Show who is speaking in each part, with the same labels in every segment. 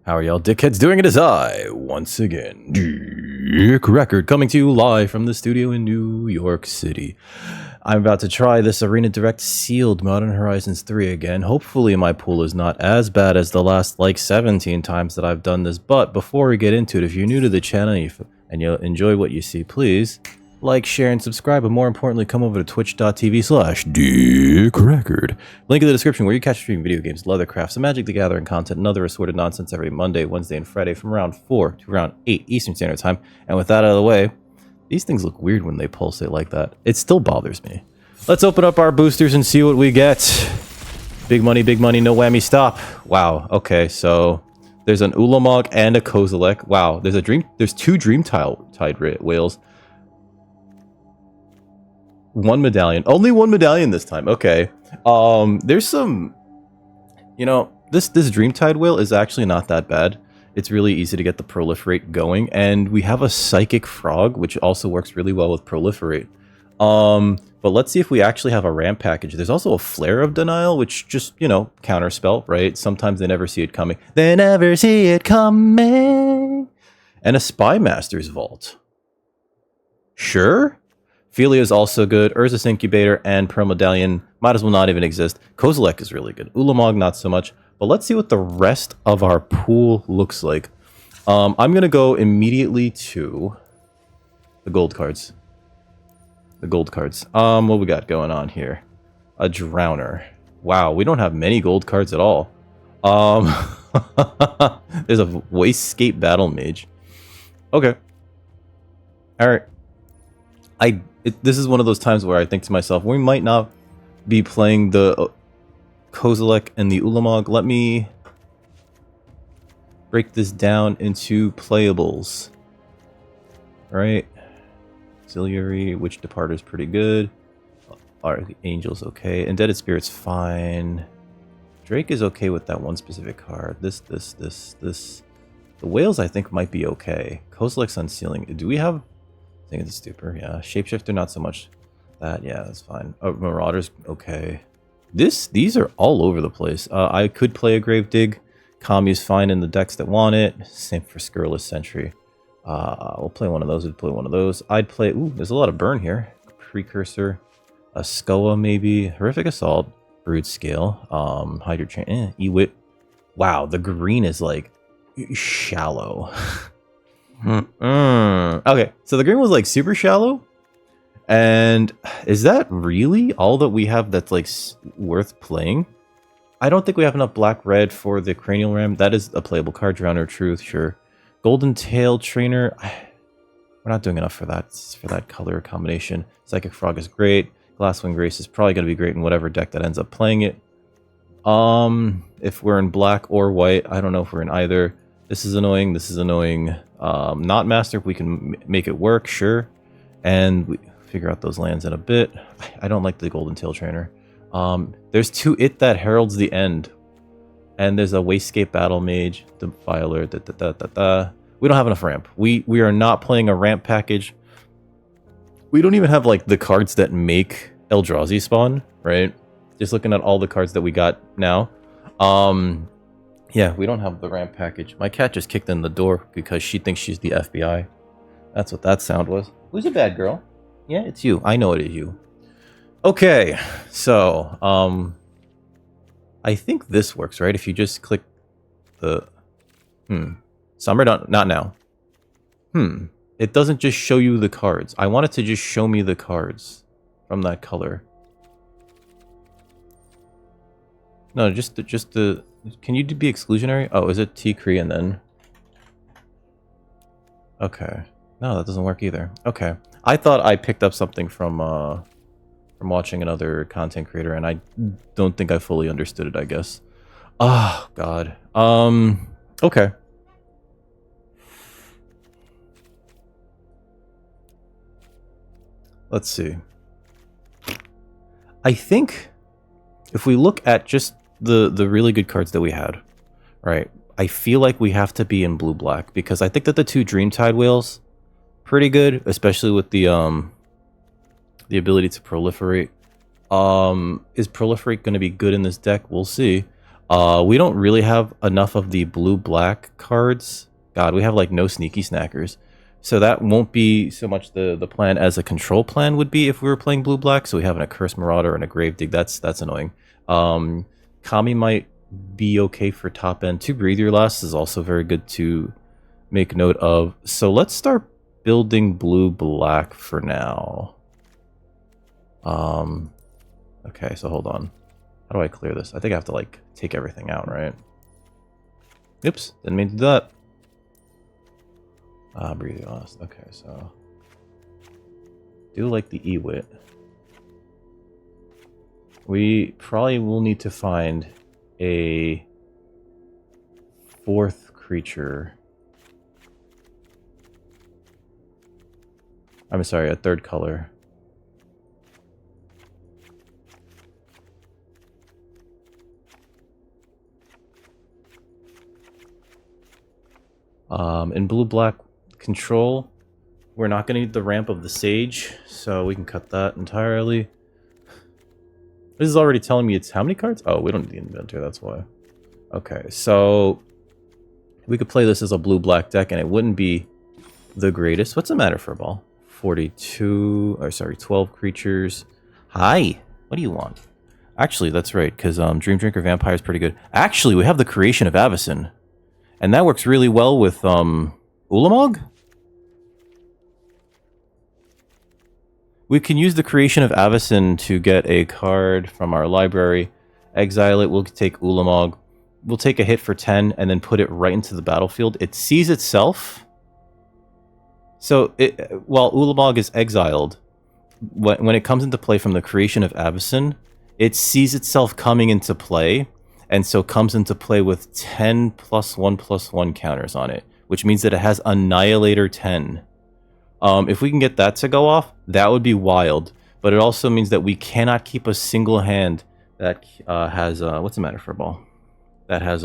Speaker 1: How are y'all dickheads doing? It is I, once again, Dick Record, coming to you live from the studio in New York City. I'm about to try this Arena Direct Sealed Modern Horizons 3 again. Hopefully my pool is not as bad as the last, 17 times that I've done this. But before we get into it, if you're new to the channel and you'll enjoy what you see, please like, share, and subscribe, but more importantly, come over to twitch.tv/DickRecord. Link in the description where you catch streaming video games, leathercrafts, and Magic the Gathering content, and other assorted nonsense every Monday, Wednesday, and Friday from around 4 to around 8 Eastern Standard Time. And with that out of the way, these things look weird when they pulsate like that. It still bothers me. Let's open up our boosters and see what we get. Big money, no whammy, stop. Wow, okay, so there's an Ulamog and a Kozilek. Wow, there's two Dreamtide whales. One medallion. Only one medallion this time. Okay. There's some... this Dreamtide whale is actually not that bad. It's really easy to get the proliferate going. And we have a psychic frog, which also works really well with proliferate. But let's see if we actually have a ramp package. There's also a flare of denial, which just, counterspell, right? Sometimes they never see it coming. They never see it coming. And a Spy Master's Vault. Sure? Philia is also good. Urza's Incubator and Pearl Medallion might as well not even exist. Kozilek is really good. Ulamog, not so much. But let's see what the rest of our pool looks like. I'm going to go immediately to the gold cards. What we got going on here? A Drowner. Wow, we don't have many gold cards at all. There's a Wastegate Battle Mage. Okay. Alright. This is one of those times where I think to myself, we might not be playing the Kozilek and the Ulamog. Let me break this down into playables. Right? Auxiliary, Witch Departer is pretty good. Archangel's okay. Indebted Spirit's fine. Drake is okay with that one specific card. This. The whales I think might be okay. Kozilek's Unsealing. Do we have... I think it's a stupor, yeah. Shapeshifter, not so much. That, yeah, that's fine. Marauder's okay. These are all over the place. I could play a Grave Dig. Kami's fine in the decks that want it. Same for Scurrilous Sentry. We'll play one of those. We'd play one of those. I'd play... Ooh, there's a lot of burn here. Precursor. A Skoa, maybe. Horrific Assault. Brood Scale. Hydra Chain. Ewit. Wow, the green is, shallow. Okay, so the green was super shallow, and is that really all that we have that's worth playing? I don't think we have enough black-red for the Cranial Ram. That is a playable card. Drowner Truth, sure. Golden Tail Trainer, we're not doing enough for that color combination. Psychic Frog is great. Glasswing Grace is probably going to be great in whatever deck that ends up playing it. If we're in black or white, I don't know if we're in either. This is annoying. Not Master, if we can make it work, sure. And we figure out those lands in a bit. I don't like the Golden Tail Trainer. There's two It that heralds the end. And there's a Wastegate Battle Mage, Defiler, We don't have enough ramp. We are not playing a ramp package. We don't even have the cards that make Eldrazi spawn, right? Just looking at all the cards that we got now. Yeah, we don't have the ramp package. My cat just kicked in the door because she thinks she's the FBI. That's what that sound was. Who's a bad girl? Yeah, it's you. I know it is you. Okay, so, I think this works, right? If you just click the... Summer, not now. It doesn't just show you the cards. I want it to just show me the cards from that color. No, just the... Can you be exclusionary? Oh, is it T-Cree and then... Okay. No, that doesn't work either. Okay. I thought I picked up something from watching another content creator, and I don't think I fully understood it, I guess. Oh, God. Okay. Let's see. I think if we look at just the really good cards that we had, right? I feel like we have to be in blue-black because I think that the two Dreamtide whales pretty good, especially with the ability to proliferate. Is proliferate going to be good in this deck? We'll see. We don't really have enough of the blue-black cards. God, we have like no sneaky snackers. So that won't be so much the plan as a control plan would be if we were playing blue-black. So we have an Accursed Marauder and a Gravedigg. That's annoying. Kami might be okay for top end. 2 Breathe Your Last is also very good to make note of. So let's start building blue-black for now. Okay, so hold on. How do I clear this? I think I have to, like, take everything out, right? Oops, didn't mean to do that. Breathe Your Last. Okay, so... do like the Ewit. We probably will need to find a 4th creature. I'm sorry, a 3rd color. In blue-black control, we're not going to need the ramp of the Sage, so we can cut that entirely. This is already telling me it's how many cards? Oh, we don't need the inventor, that's why. Okay, so we could play this as a blue-black deck, and it wouldn't be the greatest. What's the matter for a ball? 42, or sorry, 12 creatures. Hi, what do you want? Actually, that's right, because Dream Drinker Vampire is pretty good. Actually, we have the Creation of Avacyn. And that works really well with, Ulamog? We can use the Creation of Avacyn to get a card from our library, exile it, we'll take Ulamog, we'll take a hit for 10, and then put it right into the battlefield. It sees itself. So, while Ulamog is exiled, when it comes into play from the Creation of Avacyn, it sees itself coming into play, and so comes into play with 10 +1/+1 counters on it, which means that it has Annihilator 10. If we can get that to go off, that would be wild. But it also means that we cannot keep a single hand that has, what's the matter for a ball? That has,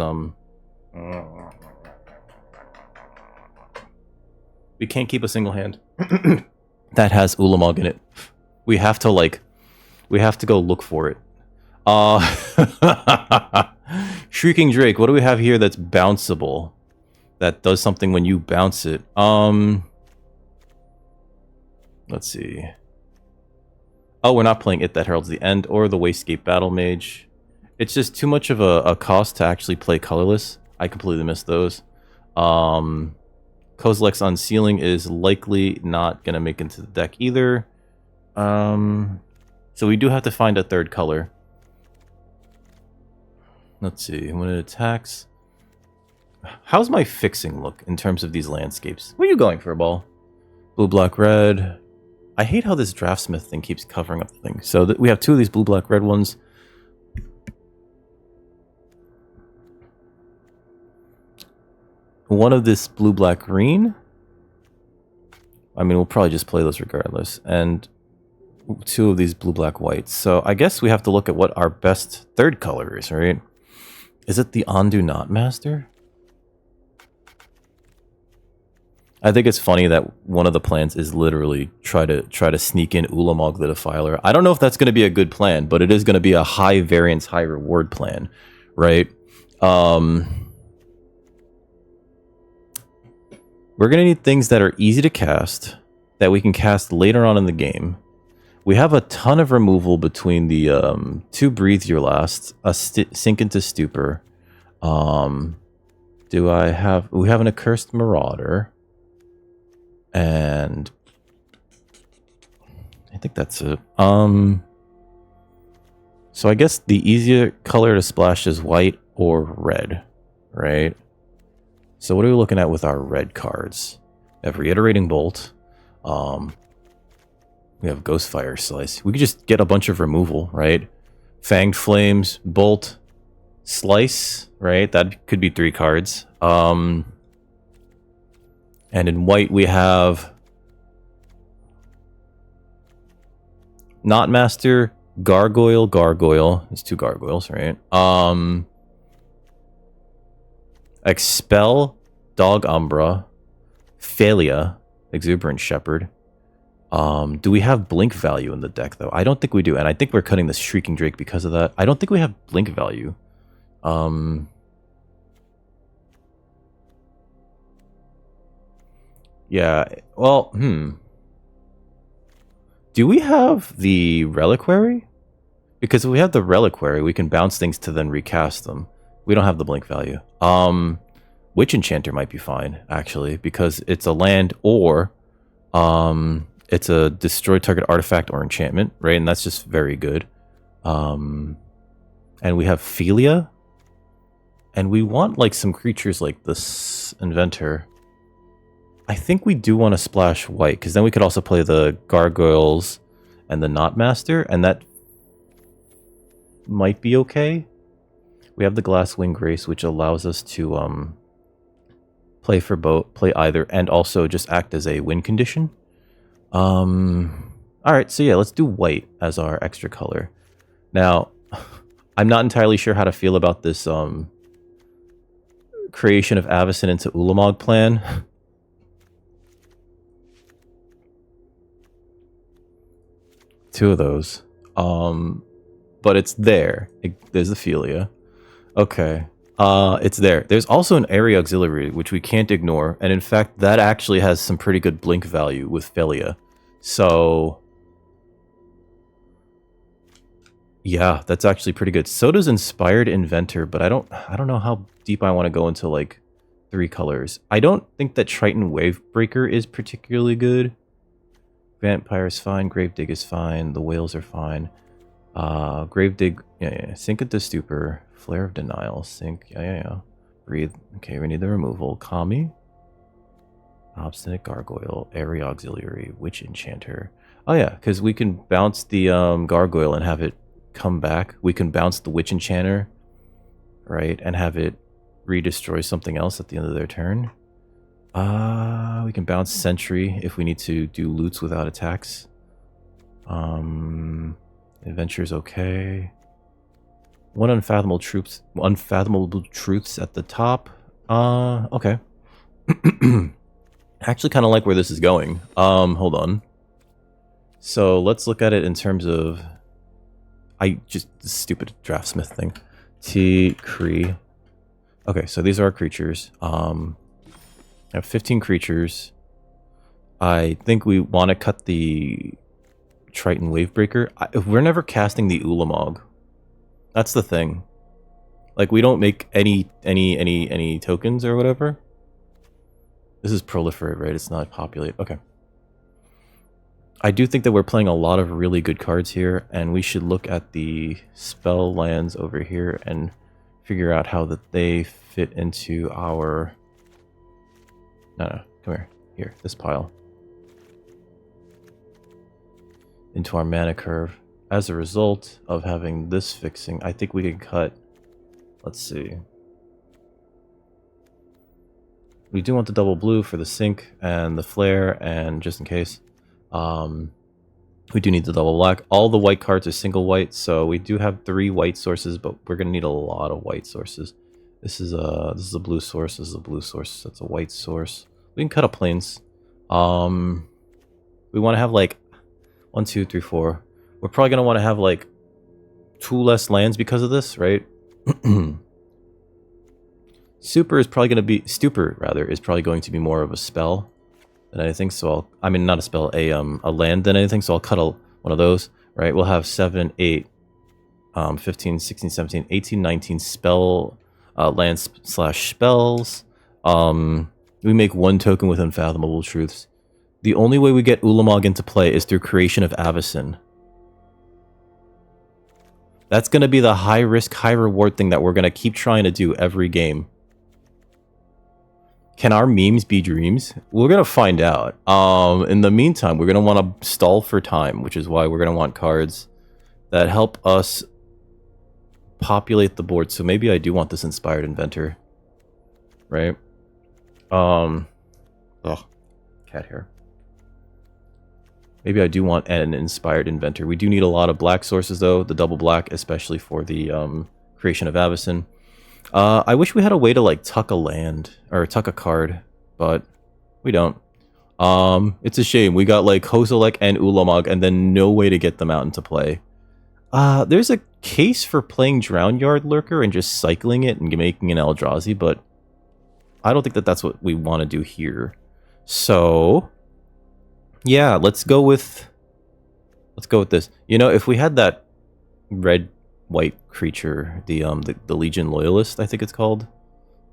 Speaker 1: we can't keep a single hand that has Ulamog in it. We have to, like, we have to go look for it. Shrieking Drake, what do we have here that's bounceable? That does something when you bounce it. Let's see. Oh, we're not playing It That Heralds the End or the Wastegate Battle Mage. It's just too much of a cost to actually play colorless. I completely missed those. Kozilek's Unsealing is likely not going to make into the deck either. So we do have to find a 3rd color. Let's see, when it attacks... How's my fixing look in terms of these landscapes? Where are you going for a ball? Blue, black, red. I hate how this Draftsmith thing keeps covering up the thing. So we have 2 of these blue, black, red ones. One of this blue, black, green. I mean, we'll probably just play those regardless. And 2 of these blue, black, whites. So I guess we have to look at what our best 3rd color is, right? Is it the Ondu Knot Master? I think it's funny that one of the plans is literally try to sneak in Ulamog the Defiler. I don't know if that's going to be a good plan, but it is going to be a high variance, high reward plan, right? We're going to need things that are easy to cast, that we can cast later on in the game. We have a ton of removal between the 2 Breathe Your Last, a Sink into Stupor. We have an Accursed Marauder. And I think that's it. So I guess the easier color to splash is white or red, right? So what are we looking at with our red cards? We have Reiterating Bolt. We have Ghostfire Slice. We could just get a bunch of removal, right? Fanged Flames, Bolt, Slice, right? That could be 3 cards. And in white we have Knotmaster, Gargoyle. It's 2 gargoyles, right? Expel, Dog Umbra, Phalia, Exuberant Shepherd. Do we have blink value in the deck, though? I don't think we do, and I think we're cutting the Shrieking Drake because of that. I don't think we have blink value. Yeah, well, do we have the Reliquary? Because if we have the Reliquary, we can bounce things to then recast them. We don't have the blink value. Witch Enchanter might be fine, actually, because it's a land or it's a destroy target artifact or enchantment, right? And that's just very good. And we have Philia. And we want like some creatures like this Inventor. I think we do want to splash white, because then we could also play the Gargoyles and the Knotmaster, and that might be okay. We have the Glasswing Grace, which allows us to play for both, play either, and also just act as a win condition. Alright, so yeah, let's do white as our extra color. Now, I'm not entirely sure how to feel about this creation of Avacyn into Ulamog plan. Two of those. But it's there. There's the Philia. Okay. It's there. There's also an area auxiliary, which we can't ignore. And in fact, that actually has some pretty good blink value with Philia. So yeah, that's actually pretty good. So does Inspired Inventor, but I don't know how deep I want to go into like 3 colors. I don't think that Triton Wavebreaker is particularly good. Vampire is fine, Gravedig is fine, the whales are fine. Gravedig, yeah. Sink into Stupor, Flare of Denial, Sink, yeah. Breathe, okay, we need the removal. Kami, Obstinate Gargoyle, Area Auxiliary, Witch Enchanter. Oh yeah, because we can bounce the Gargoyle and have it come back. We can bounce the Witch Enchanter, right, and have it re-destroy something else at the end of their turn. We can bounce Sentry if we need to do loots without attacks. Adventure's okay. One Unfathomable Truths at the top. Okay. I actually kind of like where this is going. Hold on. So let's look at it in terms of... this stupid draftsmith thing. Cree. Okay, so these are our creatures. I have 15 creatures. I think we want to cut the Triton Wavebreaker. We're never casting the Ulamog. That's the thing. Like, we don't make any tokens or whatever. This is proliferate, right? It's not populate. Okay. I do think that we're playing a lot of really good cards here, and we should look at the spell lands over here and figure out how that they fit into our... No, come here. Here, this pile. Into our mana curve. As a result of having this fixing, I think we can cut... Let's see. We do want the double blue for the sink and the flare, and just in case. We do need the double black. All the white cards are single white, so we do have 3 white sources, but we're going to need a lot of white sources. This is a blue source, this is a blue source, that's a white source. We can cut up plains. We want to have like 1, 2, 3, 4. We're probably going to want to have like 2 less lands because of this, right? Stupor is probably going to be more of a spell than anything. So I mean, not a spell, a land than anything. So I'll cut one of those, right? We'll have 7, 8, 15, 16, 17, 18, 19 spell lands / spells. We make 1 token with Unfathomable Truths. The only way we get Ulamog into play is through creation of Avacyn. That's going to be the high risk, high reward thing that we're going to keep trying to do every game. Can our memes be dreams? We're going to find out. In the meantime, we're going to want to stall for time, which is why we're going to want cards that help us populate the board. So maybe I do want this Inspired Inventor. Right? Oh, cat hair. Maybe I do want an Inspired Inventor. We do need a lot of black sources, though. The double black, especially for the creation of Avacyn. I wish we had a way to, like, tuck a land, or tuck a card, but we don't. It's a shame. We got, like, Kozilek and Ulamog, and then no way to get them out into play. There's a case for playing Drown Yard Lurker and just cycling it and making an Eldrazi, but I don't think that that's what we want to do here. So, yeah, let's go with this. You know, if we had that red-white creature, the Legion Loyalist, I think it's called,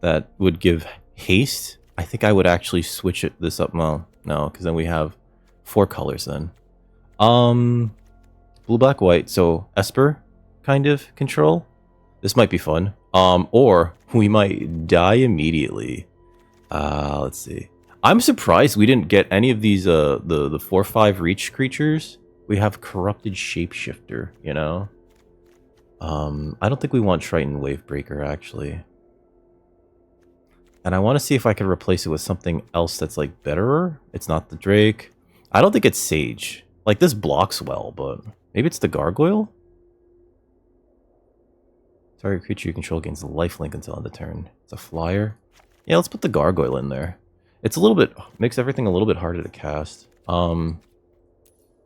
Speaker 1: that would give haste, I think I would actually switch this up. Well, no, because then we have 4 colors then. Blue, black, white. So Esper kind of control. This might be fun. Or we might die immediately. Let's see. I'm surprised we didn't get any of these the 4/5 reach creatures. We have Corrupted Shapeshifter, you know. I don't think we want Triton Wavebreaker actually. And I want to see if I can replace it with something else that's like betterer. It's not the Drake. I don't think it's Sage. Like this blocks well, but maybe it's the Gargoyle? Target creature you control gains lifelink until end of turn. It's a flyer. Yeah, let's put the Gargoyle in there. It's a little bit, makes everything a little bit harder to cast.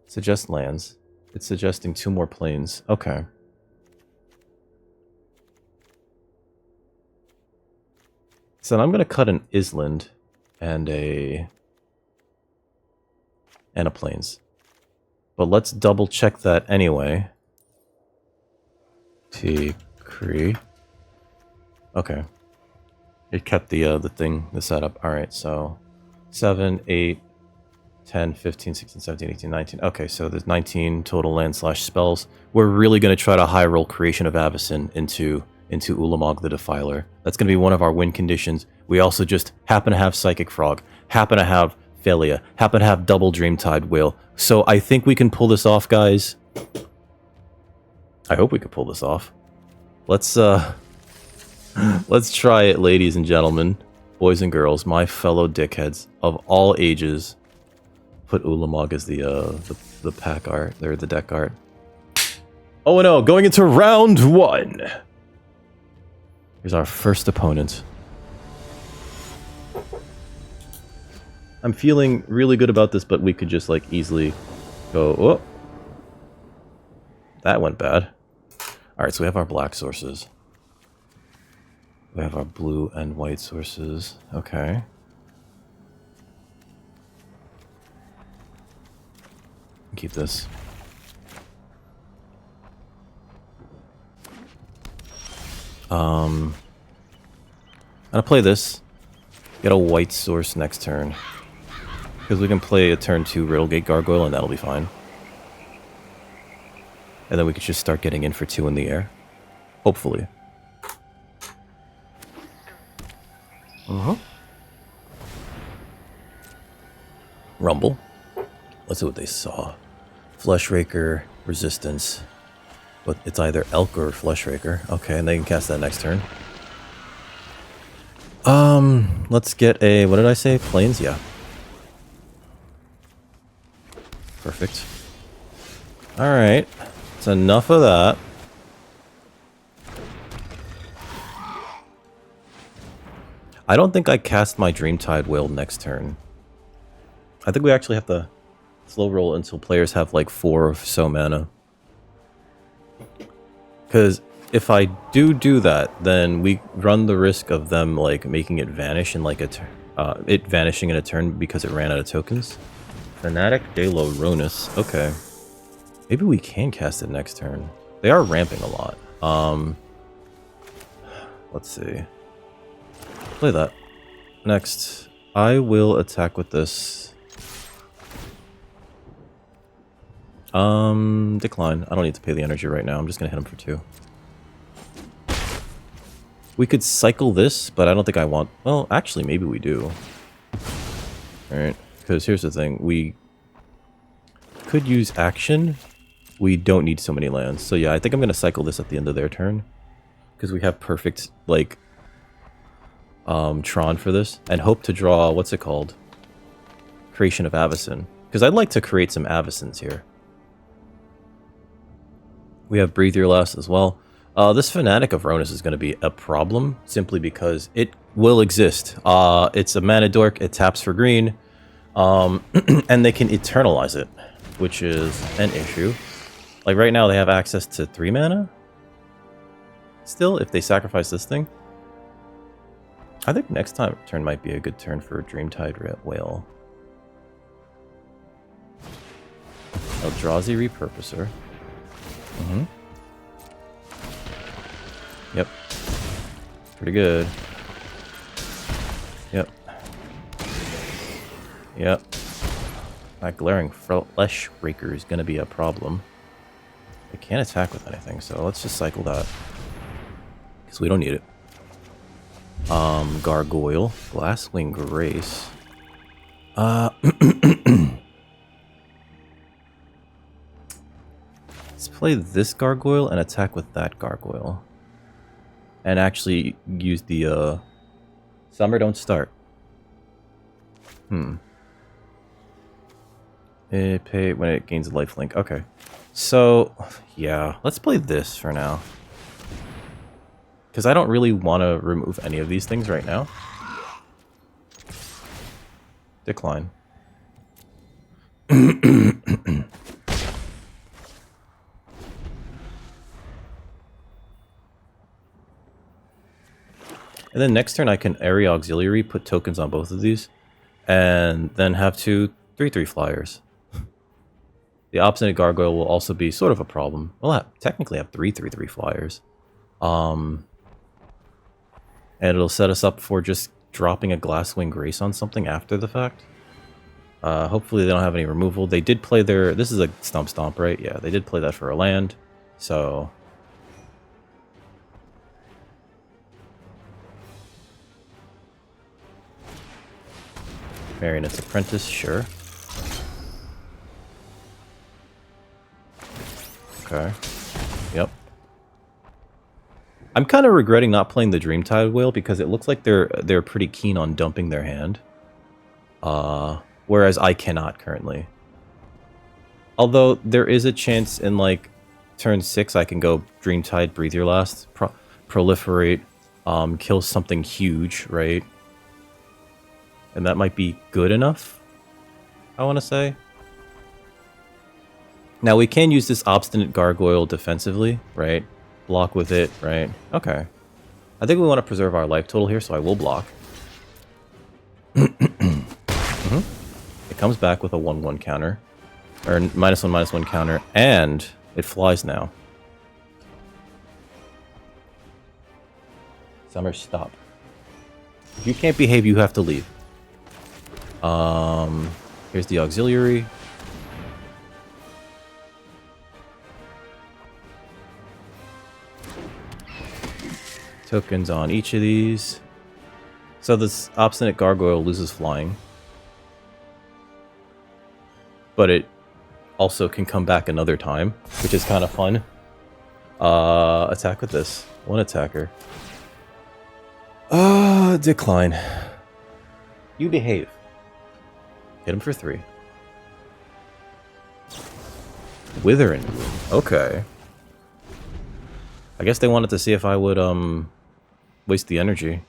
Speaker 1: Suggest lands. It's suggesting 2 more planes. Okay. So I'm gonna cut an Island and a plains. But let's double check that anyway. T-Cree. Okay. It kept the setup. Alright, so 7, 8, 10, 15, 16, 17, 18, 19. Okay, so there's 19 total land / spells. We're really going to try to high roll Creation of Avacyn into Ulamog the Defiler. That's going to be one of our win conditions. We also just happen to have Psychic Frog, happen to have Thalia, happen to have double Dreamtide Whale. So I think we can pull this off, guys. I hope we can pull this off. Let's try it, ladies and gentlemen, boys and girls, my fellow dickheads of all ages. Put Ulamog as the pack art, or the deck art. Oh no, going into round 1. Here's our first opponent. I'm feeling really good about this, but we could just like easily go, oh. That went bad. Alright, so we have our black sources. We have our blue and white sources. Okay. Keep this. I'm gonna play this. Get a white source next turn. Because we can play a turn 2 Riddlegate Gargoyle and that'll be fine. And then we could just start getting in for 2 in the air. Hopefully. Rumble. Let's see what they saw. Fleshraker, resistance. But it's either Elk or Fleshraker. Okay, and they can cast that next turn. Let's get a, what did I say? Plains? Yeah. Perfect. Alright. That's enough of that. I don't think I cast my Dreamtide Whale next turn. I think we actually have to slow roll until players have like 4 or so mana. Because if I do that, then we run the risk of them like making it vanish in like it vanishing in a turn because it ran out of tokens. Fanatic de Loronus. Okay. Maybe we can cast it next turn. They are ramping a lot. Let's see. Play that. Next, I will attack with this. Decline. I don't need to pay the energy right now. I'm just gonna hit him for 2. We could cycle this, but I don't think I want... Well, actually, maybe we do. Alright, because here's the thing. We could use action. We don't need so many lands. So yeah, I think I'm gonna cycle this at the end of their turn. Because we have perfect, like... Tron for this. And hope to draw... What's it called? Creation of Avacyn. Because I'd like to create some Avacyns here. We have Breathe Your Last as well. This Fanatic of Ronus is going to be a problem, simply because it will exist. It's a mana dork, it taps for green, and they can eternalize it, which is an issue. Like right now they have access to 3 mana, still if they sacrifice this thing. I think next turn might be a good turn for Dreamtide Whale. Eldrazi Repurposer. Yep. Pretty good. Yep. Yep. That glaring flesh raker is going to be a problem. They can't attack with anything, so let's just cycle that. Because we don't need it. Gargoyle. Glasswing Grace. Let's play this gargoyle and attack with that gargoyle. And actually use the, Summer Don't Start. Pay when it gains a lifelink. Okay. So, yeah. Let's play this for now. Because I don't really want to remove any of these things right now. Decline. And then next turn I can Area Auxiliary, put tokens on both of these, and then have two 3/3 flyers. The Obstinate Gargoyle will also be sort of a problem. We'll technically have 3 3/3 flyers. And it'll set us up for just dropping a Glasswing Grace on something after the fact. Hopefully they don't have any removal. They did play their... This is a Stomp Stomp, right? Yeah, they did play that for a land. So... Marionette's Apprentice, sure. Okay. Yep. I'm kind of regretting not playing the Dreamtide Whale because it looks like they're pretty keen on dumping their hand. Whereas I cannot currently. Although there is a chance in like turn 6 I can go Dreamtide, Breathe Your Last, proliferate, kill something huge, right? And that might be good enough, I want to say. Now we can use this Obstinate Gargoyle defensively, right? Block with it, right? Okay. I think we want to preserve our life total here, so I will block. It comes back with a 1/1 counter. Or -1/-1 counter, and it flies now. Summer, stop. If you can't behave, you have to leave. Here's the auxiliary. Tokens on each of these. So this Obstinate Gargoyle loses flying. But it also can come back another time, which is kind of fun. Attack with this. One attacker. Decline. You behave. Hit him for 3. Withering Bloom. Okay. I guess they wanted to see if I would, waste the energy.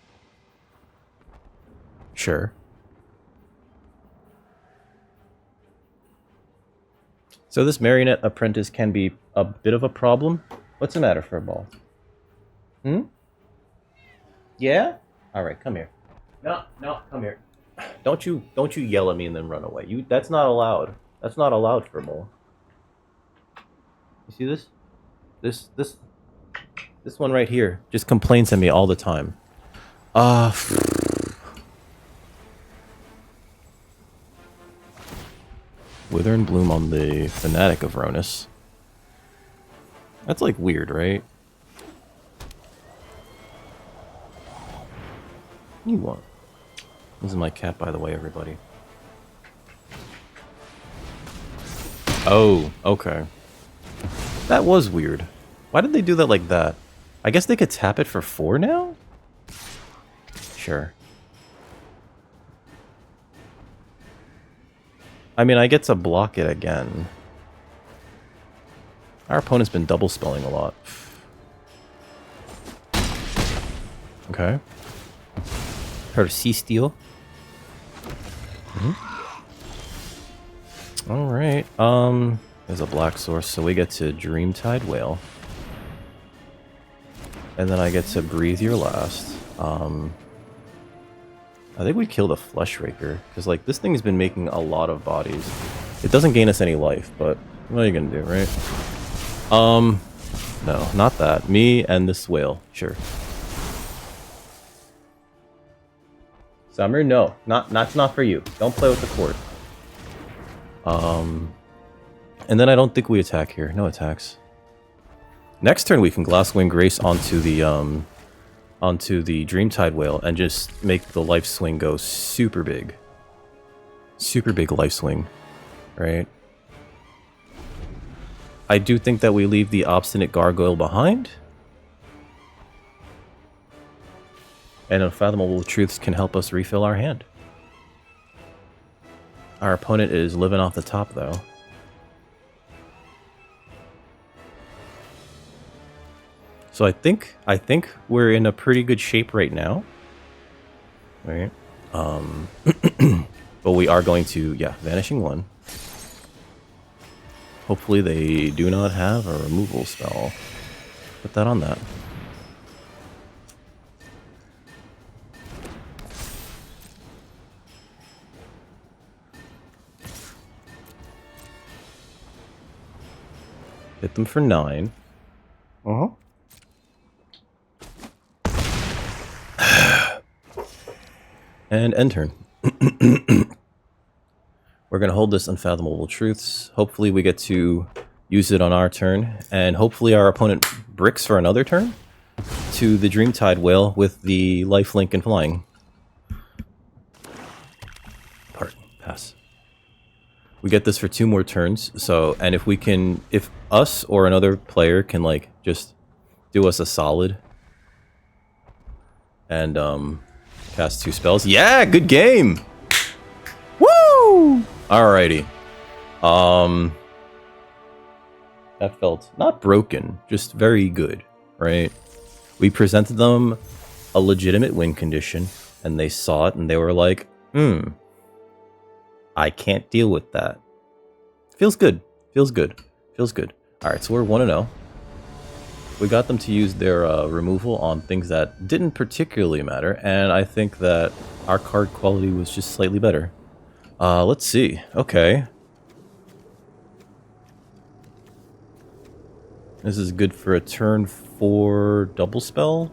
Speaker 1: Sure. So this Marionette Apprentice can be a bit of a problem. What's the matter, Furball? Yeah? Alright, come here. No, come here. Don't you yell at me and then run away. That's not allowed. That's not allowed, Furball. You see this? This one right here just complains at me all the time. Wither and Bloom on the Fanatic of Ronus. That's like weird, right? You want? This is my cat, by the way, everybody. Oh, okay. That was weird. Why did they do that like that? I guess they could tap it for 4 now? Sure. I mean, I get to block it again. Our opponent's been double spelling a lot. Okay. Persistio. Alright, there's a black source, so we get to Dreamtide Whale. And then I get to breathe your last. I think we kill the Flesh Raker, because like this thing's been making a lot of bodies. It doesn't gain us any life, but what are you gonna do, right? No, not that. Me and this whale, sure. Summer, no, that's not for you. Don't play with the cord. And then I don't think we attack here. No attacks. Next turn we can Glasswing Grace onto the Dreamtide Whale and just make the life swing go super big. Super big life swing, right? I do think that we leave the Obstinate Gargoyle behind. And Unfathomable Truths can help us refill our hand. Our opponent is living off the top though. So I think we're in a pretty good shape right now. Right? But we are going to, yeah, Vanishing One. Hopefully they do not have a removal spell. Put that on that. Hit them for 9. Uh-huh. And end turn. We're going to hold this Unfathomable Truths. Hopefully we get to use it on our turn. And hopefully our opponent bricks for another turn to the Dreamtide Whale with the lifelink and flying. Pardon. Pass. We get this for 2 more turns. So, and if we can, if us or another player can like just do us a solid and cast 2 spells. Yeah, good game. Woo! Alrighty. That felt not broken, just very good, right? We presented them a legitimate win condition, and they saw it, and they were like, I can't deal with that. Feels good. Feels good. Feels good. Alright, so we're 1-0. We got them to use their removal on things that didn't particularly matter, and I think that our card quality was just slightly better. Let's see. Okay. This is good for a turn 4 double spell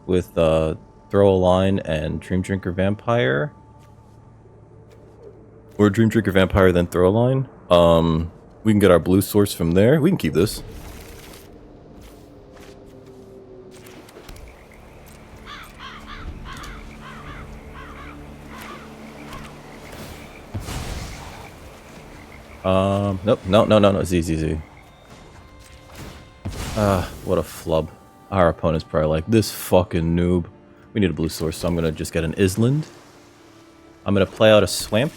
Speaker 1: with Throw a Line and Dream Drinker Vampire. Or Dream Drinker Vampire, then Throw a Line. We can get our blue source from there. We can keep this. Nope, no, Z. What a flub. Our opponent's probably like, this fucking noob. We need a blue source, so I'm gonna just get an Island. I'm gonna play out a Swamp.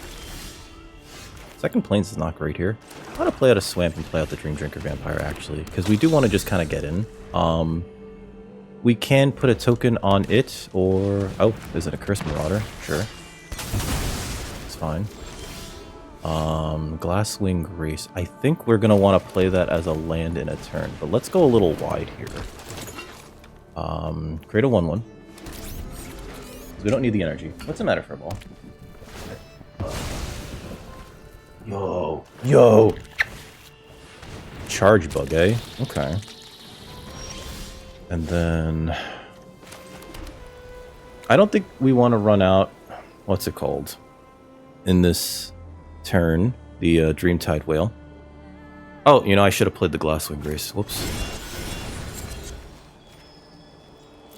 Speaker 1: Second Plains is not great here. I'm gonna play out a Swamp and play out the Dream Drinker Vampire, actually, because we do want to just kind of get in. We can put a token on it, or... Oh, is it a Curse Marauder? Sure. It's fine. Glasswing Grace. I think we're gonna want to play that as a land in a turn, but let's go a little wide here. Create a 1/1. We don't need the energy. What's the matter for a ball? Yo! Charge bug, eh? Okay. And then... I don't think we want to run out... What's it called? In this turn, the Dreamtide Whale. Oh, you know, I should have played the Glasswing Grace. Whoops.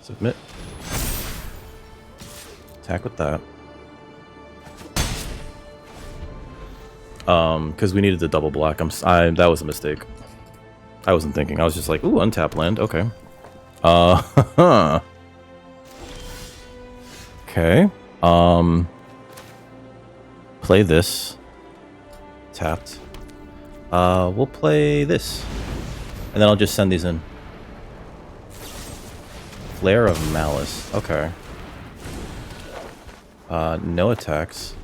Speaker 1: Submit. Attack with that. Because we needed the double black. That was a mistake. I wasn't thinking. I was just like, ooh, untap land. Okay. Okay. Play this. Tapped. We'll play this. And then I'll just send these in. Flare of Malice. Okay. No attacks.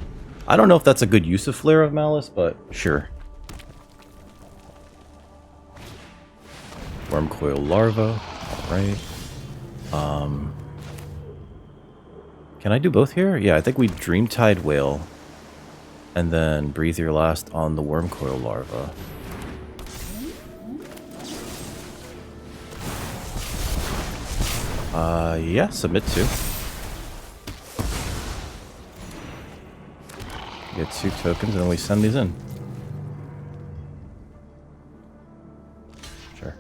Speaker 1: I don't know if that's a good use of Flare of Malice, but sure. Wormcoil Larva. Alright. Can I do both here? Yeah, I think we Dreamtide Whale. And then Breathe Your Last on the Worm Coil Larva. Yeah, submit to. Get 2 tokens and then we send these in. Sure.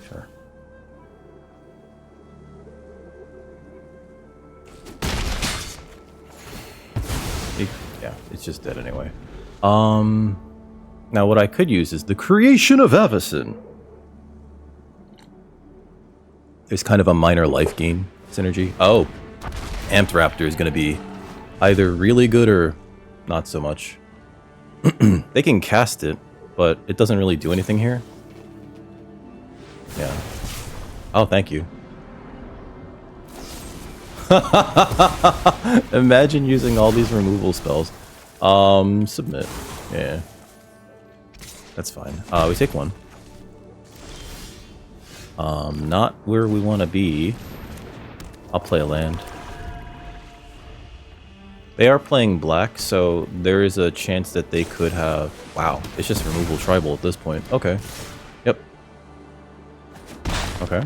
Speaker 1: Sure. Yeah, it's just dead anyway. Now what I could use is the Creation of Avacyn. There's kind of a minor life gain synergy. Oh, Amped Raptor is going to be either really good or not so much. They can cast it, but it doesn't really do anything here. Yeah. Oh, thank you. Imagine using all these removal spells. Submit. Yeah. That's fine. We take 1. Not where we want to be. I'll play a land. They are playing black, so there is a chance that they could have... Wow, it's just removal tribal at this point. Okay. Yep. Okay.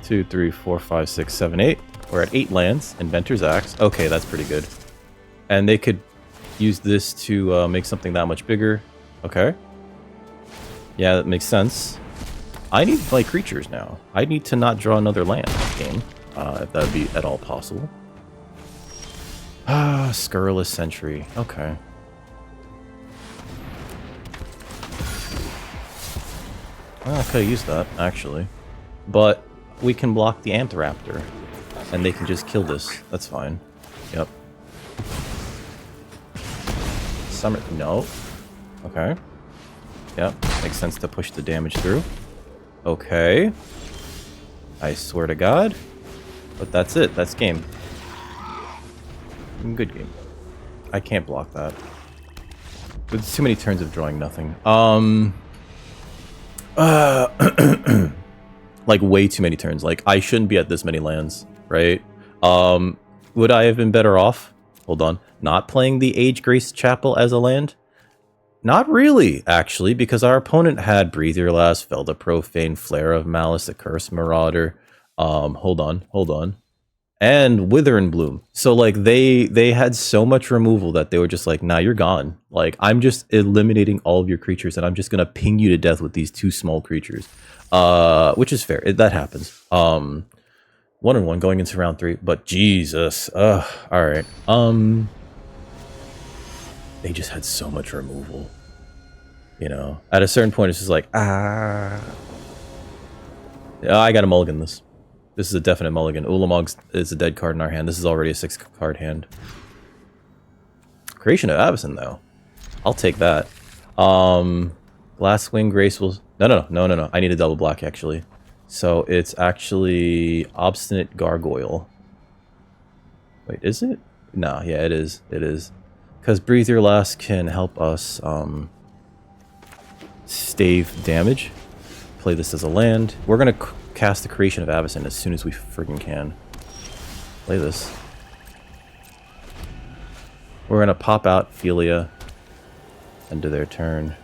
Speaker 1: 2, 3, 4, 5, 6, 7, 8. We're at 8 lands. Inventor's Axe. Okay, that's pretty good. And they could use this to make something that much bigger. Okay. Yeah, that makes sense. I need to play creatures now. I need to not draw another land game, if that would be at all possible. Ah, Scurrilous Sentry. Okay. Well, I could have used that, actually. But we can block the Amped Raptor, and they can just kill this. That's fine. Yep. Summer... No. Okay. Yep. Makes sense to push the damage through. Okay. I swear to God. But that's it. That's game. Good game. I can't block that. There's too many turns of drawing nothing. Like way too many turns. Like I shouldn't be at this many lands, right? Would I have been better off? Hold on. Not playing the Age Grace Chapel as a land? Not really, actually, because our opponent had Breathe Your Last, Felda Profane, Flare of Malice, the Curse Marauder. Hold on. And Wither and Bloom. So like they had so much removal that they were just like, nah, you're gone. Like I'm just eliminating all of your creatures and I'm just gonna ping you to death with these 2 small creatures. Which is fair. That happens. 1-1 going into round 3, but Jesus. Alright. They just had so much removal. You know, at a certain point, it's just like, Yeah, I gotta mulligan this. This is a definite mulligan. Ulamog is a dead card in our hand. This is already a 6-card hand. Creation of Avacyn, though. I'll take that. Glasswing Graceful... No. I need a double black, actually. So it's actually Obstinate Gargoyle. Wait, is it? No, yeah, it is. It is. Because Breathe Your Last can help us stave damage. Play this as a land. We're going to cast the Creation of Avacyn as soon as we friggin' can. Play this. We're going to pop out Philia. End of their turn.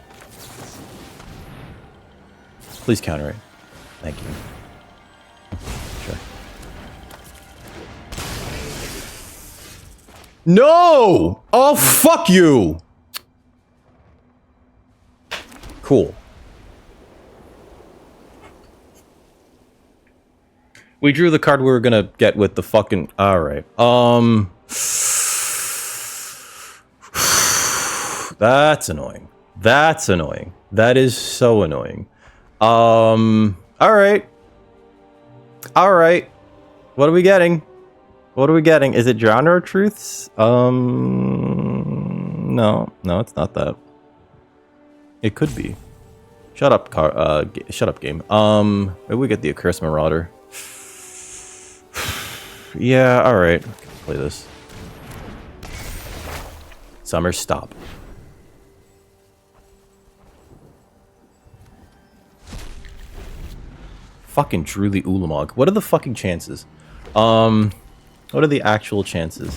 Speaker 1: Please counter it. Thank you. Sure. No! Oh, fuck you! Cool. We drew the card we were gonna get with the fucking... Alright. That's annoying. That's annoying. That is so annoying. Alright. Alright. What are we getting? What are we getting? Is it Genre Truths? No. No, it's not that. It could be. Shut up, shut up, game. Maybe we get the Accursed Marauder. Yeah, alright. Play this. Summer, stop. Fucking drew the Ulamog. What are the fucking chances? What are the actual chances?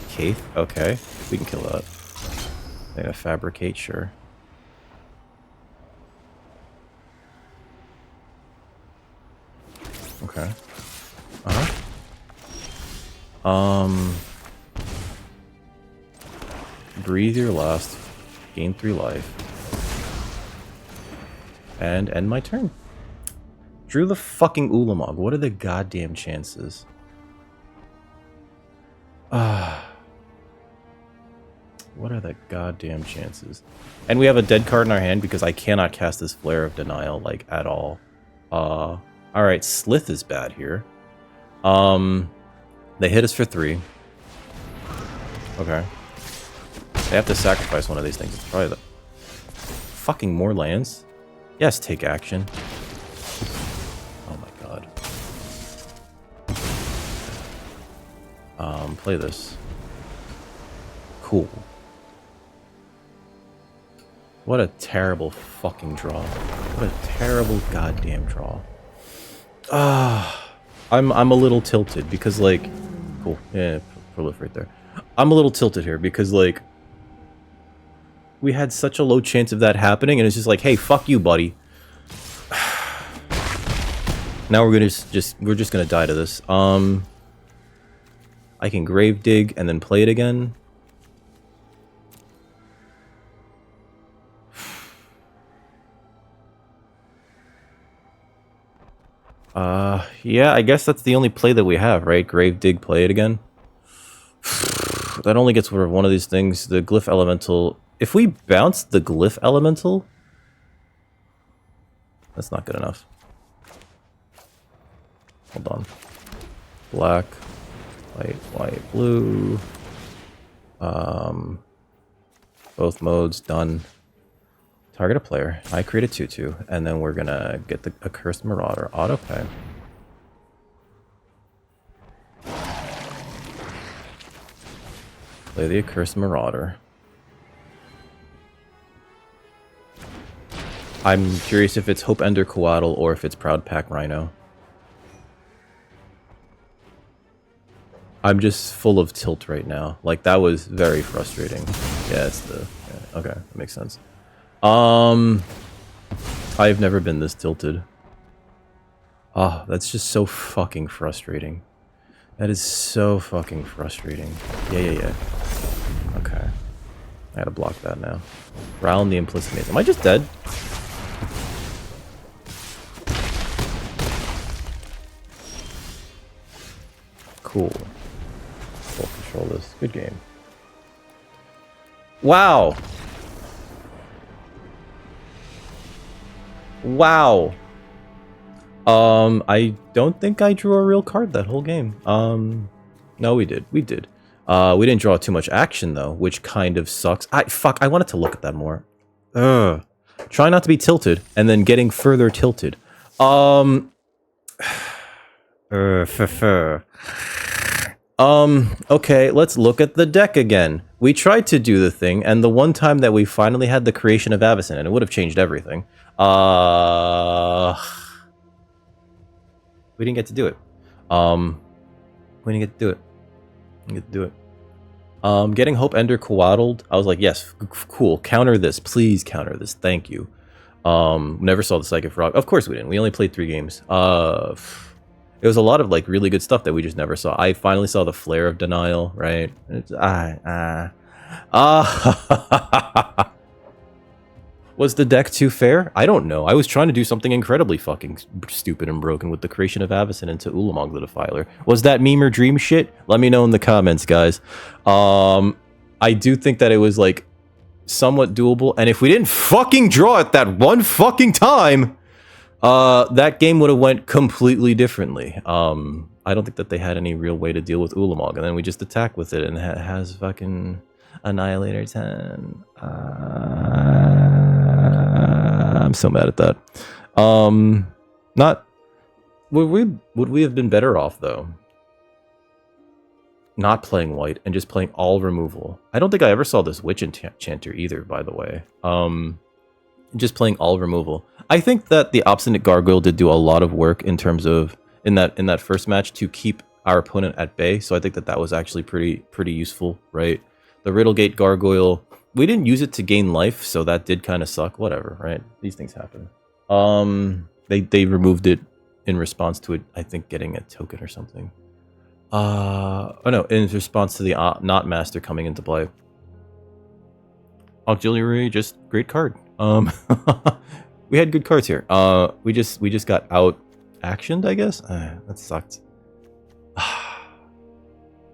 Speaker 1: Kaith? Okay. We can kill that. They're gonna fabricate, sure. Okay. Breathe your last. Gain 3 life. And end my turn. Drew the fucking Ulamog. What are the goddamn chances? What are the goddamn chances? And we have a dead card in our hand because I cannot cast this Flare of Denial, like, at all. Alright, Slith is bad here. They hit us for 3. Okay. They have to sacrifice one of these things. It's probably the... Fucking more lands? Yes, take action. Oh my god. Play this. Cool. What a terrible fucking draw. What a terrible goddamn draw. I'm a little tilted because, like... Cool. Yeah, proliferate there. I'm a little tilted here because, like... We had such a low chance of that happening, and it's just like, hey, fuck you, buddy. Now we're just gonna die to this. I can grave dig and then play it again. Yeah, I guess that's the only play that we have, right? Grave dig, play it again. That only gets rid of one of these things. The Glyph Elemental. If we bounce the Glyph Elemental, that's not good enough. Hold on. Black, white, blue. Both modes done. Target a player. I create a 2/2, and then we're gonna get the Accursed Marauder. Autopay. Play the Accursed Marauder. I'm curious if it's Hope Ender Coatl or if it's Proud Pack Rhino. I'm just full of tilt right now. Like, that was very frustrating. Yeah, it's the... Yeah, okay, that makes sense. I've never been this tilted. Ah, that's just so fucking frustrating. That is so fucking frustrating. Yeah. Okay. I gotta block that now. Round the Implicit Maze. Am I just dead? Cool. Full control this. Good game. Wow! Wow. I don't think I drew a real card that whole game. No, we did. We did. We didn't draw too much action, though, which kind of sucks. Fuck, I wanted to look at that more. Try not to be tilted, and then getting further tilted. Okay, let's look at the deck again. We tried to do the thing, and the one time that we finally had the creation of Avacyn, and it would have changed everything. We didn't get to do it. We didn't get to do it. We didn't get to do it. Getting Hope Ender Coatl, I was like, yes, cool. Counter this. Please counter this. Thank you. Never saw the Psychic Frog. Of course we didn't. We only played 3 games. It was a lot of, like, really good stuff that we just never saw. I finally saw the Flare of Denial, right? Was the deck too fair? I don't know. I was trying to do something incredibly fucking stupid and broken with the creation of Avacyn into Ulamog the Defiler. Was that meme or dream shit? Let me know in the comments, guys. I do think that it was, like, somewhat doable. And if we didn't fucking draw it that one fucking time, that game would have went completely differently. I don't think that they had any real way to deal with Ulamog. And then we just attack with it and it has fucking Annihilator 10. I'm so mad at that. Would we have been better off, though, not playing white and just playing all removal? I don't think I ever saw this Witch Enchanter either, by the way. just playing all removal. I think that the Obstinate Gargoyle did do a lot of work in terms of in that first match to keep our opponent at bay. So I think that was actually pretty useful, right? The Riddlegate Gargoyle, we didn't use it to gain life, so that did kind of suck. Whatever, right? These things happen. They removed it in response to it, I think, getting a token or something. Oh no, in response to the Knot Master coming into play. Auxiliary, just great card. We had good cards here. We just got out actioned, I guess. That sucked.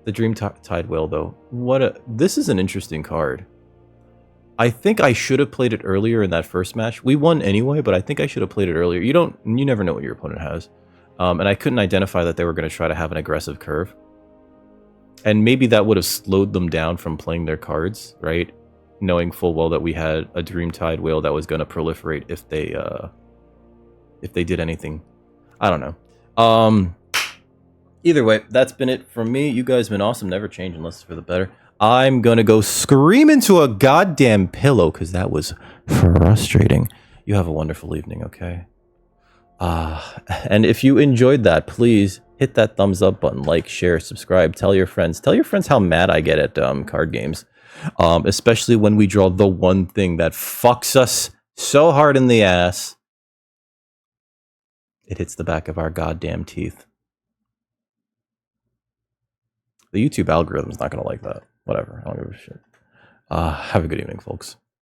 Speaker 1: The Dream Tide Whale, though. This is an interesting card. I think I should have played it earlier in that first match. We won anyway, but I think I should have played it earlier. You never know what your opponent has. And I couldn't identify that they were going to try to have an aggressive curve. And maybe that would have slowed them down from playing their cards, right? Knowing full well that we had a Dreamtide Whale that was going to proliferate if they did anything. I don't know. Either way, that's been it from me. You guys have been awesome. Never change unless it's for the better. I'm going to go scream into a goddamn pillow because that was frustrating. You have a wonderful evening, okay? And if you enjoyed that, please hit that thumbs up button, like, share, subscribe, tell your friends. Tell your friends how mad I get at card games. Especially when we draw the one thing that fucks us so hard in the ass. It hits the back of our goddamn teeth. The YouTube algorithm's not going to like that. Whatever. I don't give a shit. Have a good evening, folks.